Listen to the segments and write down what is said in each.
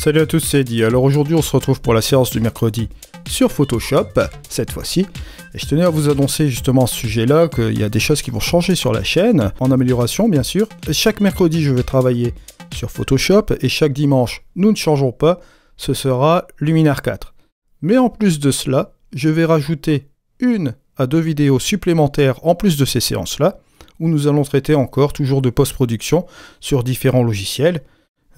Salut à tous, c'est Eddie. Alors aujourd'hui on se retrouve pour la séance du mercredi sur Photoshop, cette fois-ci. Et je tenais à vous annoncer justement à ce sujet-là qu'il y a des choses qui vont changer sur la chaîne, en amélioration bien sûr. Chaque mercredi je vais travailler sur Photoshop et chaque dimanche, nous ne changeons pas, ce sera Luminar 4. Mais en plus de cela, je vais rajouter 1 à 2 vidéos supplémentaires en plus de ces séances-là, où nous allons traiter encore toujours de post-production sur différents logiciels.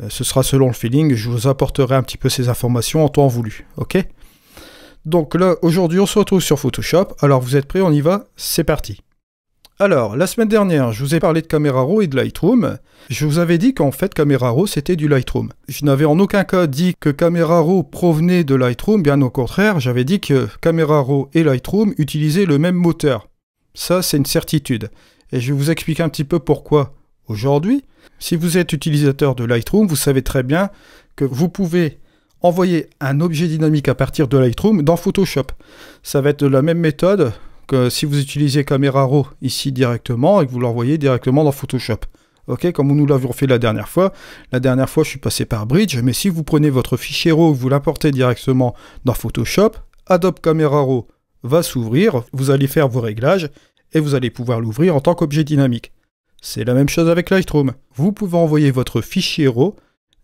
Ce sera selon le feeling, je vous apporterai un petit peu ces informations en temps voulu, ok? Donc là, aujourd'hui, on se retrouve sur Photoshop. Alors, vous êtes prêts? On y va? C'est parti. Alors, la semaine dernière, je vous ai parlé de Camera Raw et de Lightroom. Je vous avais dit qu'en fait, Camera Raw, c'était du Lightroom. Je n'avais en aucun cas dit que Camera Raw provenait de Lightroom, bien au contraire, j'avais dit que Camera Raw et Lightroom utilisaient le même moteur. Ça, c'est une certitude. Et je vais vous expliquer un petit peu pourquoi. Aujourd'hui, si vous êtes utilisateur de Lightroom, vous savez très bien que vous pouvez envoyer un objet dynamique à partir de Lightroom dans Photoshop. Ça va être de la même méthode que si vous utilisez Camera Raw ici directement et que vous l'envoyez directement dans Photoshop. Ok, comme nous l'avions fait la dernière fois. La dernière fois, je suis passé par Bridge, mais si vous prenez votre fichier RAW et vous l'importez directement dans Photoshop, Adobe Camera Raw va s'ouvrir, vous allez faire vos réglages et vous allez pouvoir l'ouvrir en tant qu'objet dynamique. C'est la même chose avec Lightroom. Vous pouvez envoyer votre fichier RAW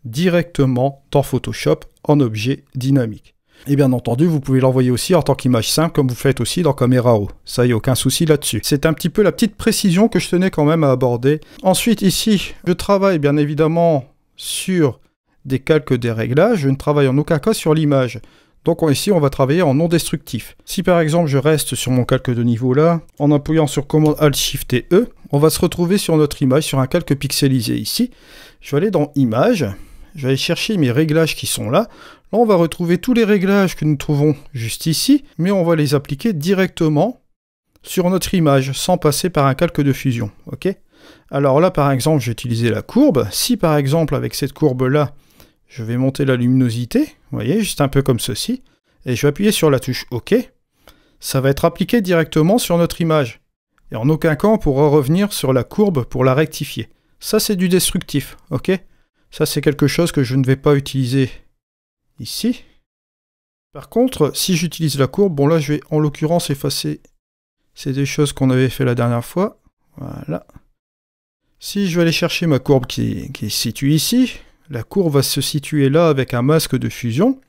directement dans Photoshop en objet dynamique. Et bien entendu, vous pouvez l'envoyer aussi en tant qu'image simple, comme vous faites aussi dans Camera Raw. Ça, il n'y a aucun souci là-dessus. C'est un petit peu la petite précision que je tenais quand même à aborder. Ensuite, ici, je travaille bien évidemment sur des calques des réglages. Je ne travaille en aucun cas sur l'image. Donc ici, on va travailler en non destructif. Si par exemple, je reste sur mon calque de niveau là, en appuyant sur commande Alt Shift et E, on va se retrouver sur notre image, sur un calque pixelisé ici. Je vais aller dans Images, je vais aller chercher mes réglages qui sont là. Là, on va retrouver tous les réglages que nous trouvons juste ici, mais on va les appliquer directement sur notre image, sans passer par un calque de fusion. Ok? Alors là, par exemple, j'ai utilisé la courbe. Si par exemple, avec cette courbe-là, je vais monter la luminosité, vous voyez, juste un peu comme ceci, et je vais appuyer sur la touche OK. Ça va être appliqué directement sur notre image. Et en aucun cas, on pourra revenir sur la courbe pour la rectifier. Ça, c'est du destructif, ok? Ça, c'est quelque chose que je ne vais pas utiliser ici. Par contre, si j'utilise la courbe, bon là, je vais en l'occurrence effacer. C'est des choses qu'on avait fait la dernière fois. Voilà. Si je vais aller chercher ma courbe qui est située ici, la courbe va se situer là avec un masque de fusion.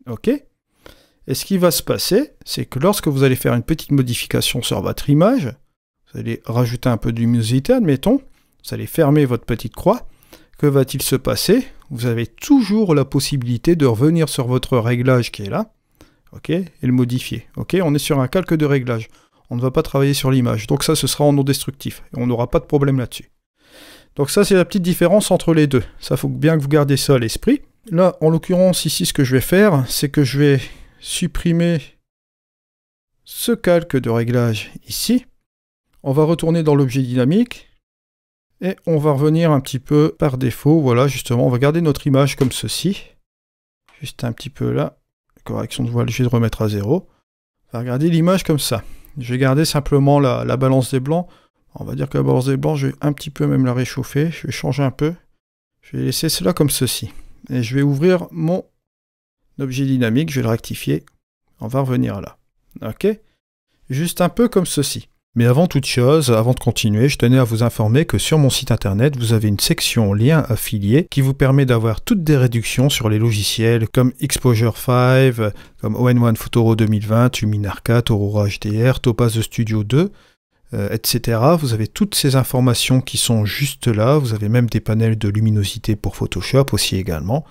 Ok. Et ce qui va se passer, c'est que lorsque vous allez faire une petite modification sur votre image, vous allez rajouter un peu de luminosité, admettons, vous allez fermer votre petite croix. Que va-t-il se passer? Vous avez toujours la possibilité de revenir sur votre réglage qui est là, ok, et le modifier. Ok, on est sur un calque de réglage. On ne va pas travailler sur l'image. Donc ça, ce sera en non destructif. Et on n'aura pas de problème là-dessus. Donc ça, c'est la petite différence entre les deux. Ça, faut bien que vous gardiez ça à l'esprit. Là, en l'occurrence, ici, ce que je vais faire, c'est que je vais supprimer ce calque de réglage ici. On va retourner dans l'objet dynamique. Et on va revenir un petit peu par défaut. Voilà, justement, on va garder notre image comme ceci. Juste un petit peu là. Correction de voile, je vais le remettre à 0. On va regarder l'image comme ça. Je vais garder simplement la balance des blancs. On va dire que la balance des blancs, je vais un petit peu même la réchauffer. Je vais changer un peu. Je vais laisser cela comme ceci. Et je vais ouvrir mon objet dynamique. Je vais le rectifier. On va revenir là. Ok? Juste un peu comme ceci. Mais avant toute chose, avant de continuer, je tenais à vous informer que sur mon site internet, vous avez une section liens affiliés qui vous permet d'avoir toutes des réductions sur les logiciels comme Exposure 5, comme ON1 Photoro 2020, Luminar 4, Aurora HDR, Topaz Studio 2, etc. Vous avez toutes ces informations qui sont juste là. Vous avez même des panels de luminosité pour Photoshop aussi également.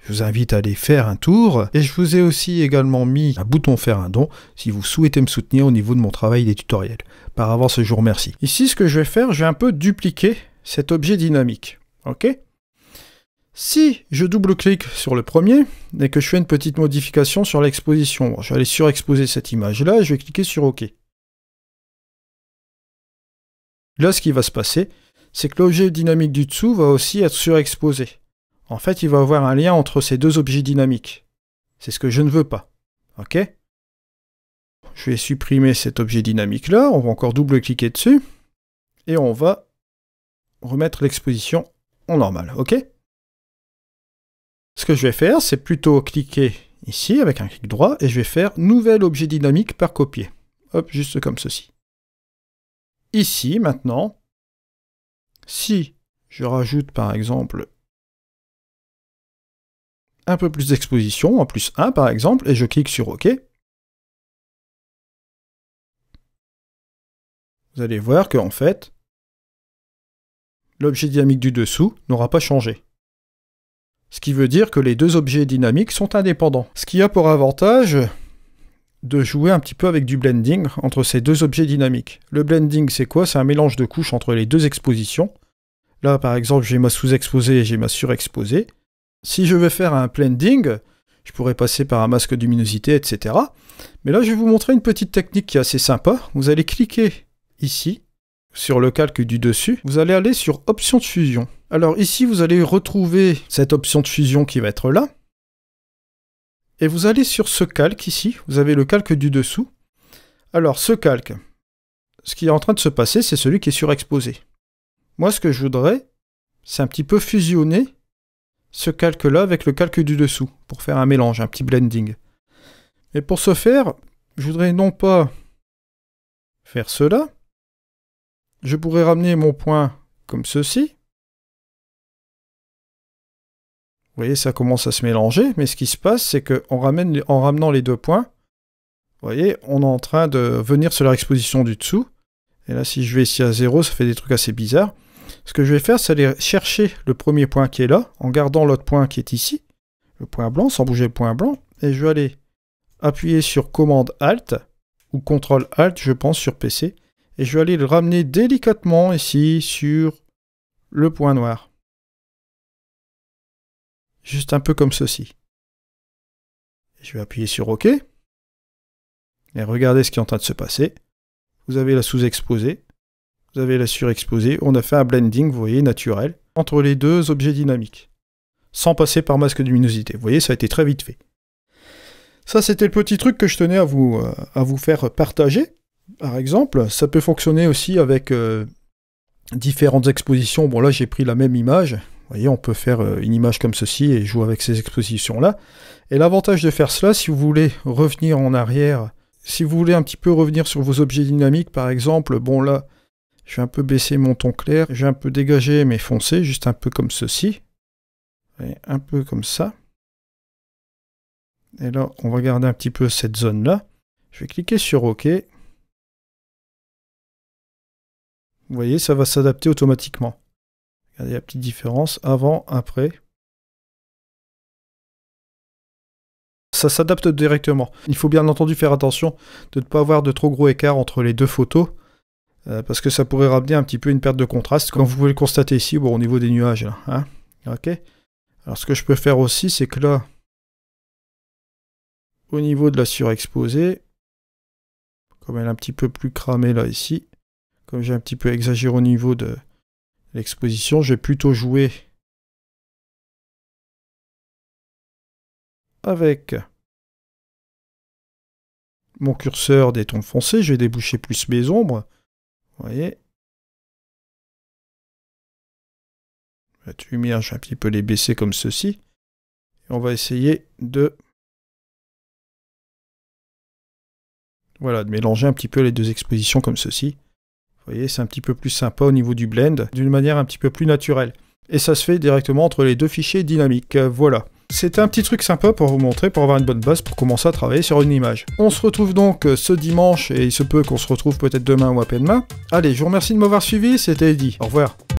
Je vous invite à aller faire un tour. Et je vous ai aussi également mis un bouton faire un don si vous souhaitez me soutenir au niveau de mon travail des tutoriels. Par avance, je vous remercie. Ici, ce que je vais faire, je vais un peu dupliquer cet objet dynamique. Ok? Si je double-clique sur le premier et que je fais une petite modification sur l'exposition, bon, je vais aller surexposer cette image-là, je vais cliquer sur OK. Là, ce qui va se passer, c'est que l'objet dynamique du dessous va aussi être surexposé. En fait, il va y avoir un lien entre ces deux objets dynamiques. C'est ce que je ne veux pas. Ok? Je vais supprimer cet objet dynamique-là. On va encore double-cliquer dessus. Et on va remettre l'exposition en normal. Ok? Ce que je vais faire, c'est plutôt cliquer ici avec un clic droit et je vais faire nouvel objet dynamique par copier. Hop, juste comme ceci. Ici, maintenant, si je rajoute par exemple un peu plus d'exposition, en plus 1 par exemple, et je clique sur OK, vous allez voir qu'en fait, l'objet dynamique du dessous n'aura pas changé. Ce qui veut dire que les deux objets dynamiques sont indépendants. Ce qui a pour avantage de jouer un petit peu avec du blending entre ces deux objets dynamiques. Le blending, c'est quoi? C'est un mélange de couches entre les deux expositions. Là, par exemple, j'ai ma sous-exposée et j'ai ma surexposée. Si je veux faire un blending, je pourrais passer par un masque de luminosité, etc. Mais là, je vais vous montrer une petite technique qui est assez sympa. Vous allez cliquer ici, sur le calque du dessus. Vous allez aller sur Options de fusion. Alors ici, vous allez retrouver cette option de fusion qui va être là. Et vous allez sur ce calque ici. Vous avez le calque du dessous. Alors, ce calque, ce qui est en train de se passer, c'est celui qui est surexposé. Moi, ce que je voudrais, c'est un petit peu fusionner ce calque-là avec le calque du dessous, pour faire un mélange, un petit blending. Et pour ce faire, je voudrais non pas faire cela, je pourrais ramener mon point comme ceci. Vous voyez, ça commence à se mélanger, mais ce qui se passe, c'est qu'en ramenant les deux points, vous voyez, on est en train de venir sur leur exposition du dessous. Et là, si je vais ici à 0, ça fait des trucs assez bizarres. Ce que je vais faire, c'est aller chercher le premier point qui est là, en gardant l'autre point qui est ici, le point blanc, sans bouger le point blanc, et je vais aller appuyer sur Commande Alt, ou Ctrl Alt, je pense, sur PC, et je vais aller le ramener délicatement ici sur le point noir. Juste un peu comme ceci. Je vais appuyer sur OK. Et regardez ce qui est en train de se passer. Vous avez la sous-exposée. Vous avez la surexposée. On a fait un blending, vous voyez, naturel, entre les deux objets dynamiques. Sans passer par masque de luminosité. Vous voyez, ça a été très vite fait. Ça, c'était le petit truc que je tenais à vous faire partager. Par exemple, ça peut fonctionner aussi avec différentes expositions. Bon, là, j'ai pris la même image. Vous voyez, on peut faire une image comme ceci et jouer avec ces expositions-là. Et l'avantage de faire cela, si vous voulez revenir en arrière, si vous voulez un petit peu revenir sur vos objets dynamiques, par exemple, bon là, je vais un peu baisser mon ton clair, je vais un peu dégager mes foncés, juste un peu comme ceci. Et un peu comme ça. Et là, on va garder un petit peu cette zone-là. Je vais cliquer sur OK. Vous voyez, ça va s'adapter automatiquement. Regardez la petite différence, avant, après. Ça s'adapte directement. Il faut bien entendu faire attention de ne pas avoir de trop gros écart entre les deux photos, parce que ça pourrait ramener un petit peu une perte de contraste, comme vous pouvez le constater ici, bon, au niveau des nuages. Là, hein. Ok. Alors ce que je peux faire aussi, c'est que là, au niveau de la surexposée, comme elle est un petit peu plus cramée là ici, comme j'ai un petit peu exagéré au niveau de l'exposition, je vais plutôt jouer avec mon curseur des tons foncés, je vais déboucher plus mes ombres. Vous voyez. La lumière, je vais un petit peu les baisser comme ceci. Et on va essayer de... Voilà, de mélanger un petit peu les deux expositions comme ceci. Vous voyez, c'est un petit peu plus sympa au niveau du blend, d'une manière un petit peu plus naturelle. Et ça se fait directement entre les deux fichiers dynamiques. Voilà. C'était un petit truc sympa pour vous montrer, pour avoir une bonne base pour commencer à travailler sur une image. On se retrouve donc ce dimanche, et il se peut qu'on se retrouve peut-être demain ou après-demain. Allez, je vous remercie de m'avoir suivi, c'était Eddy. Au revoir.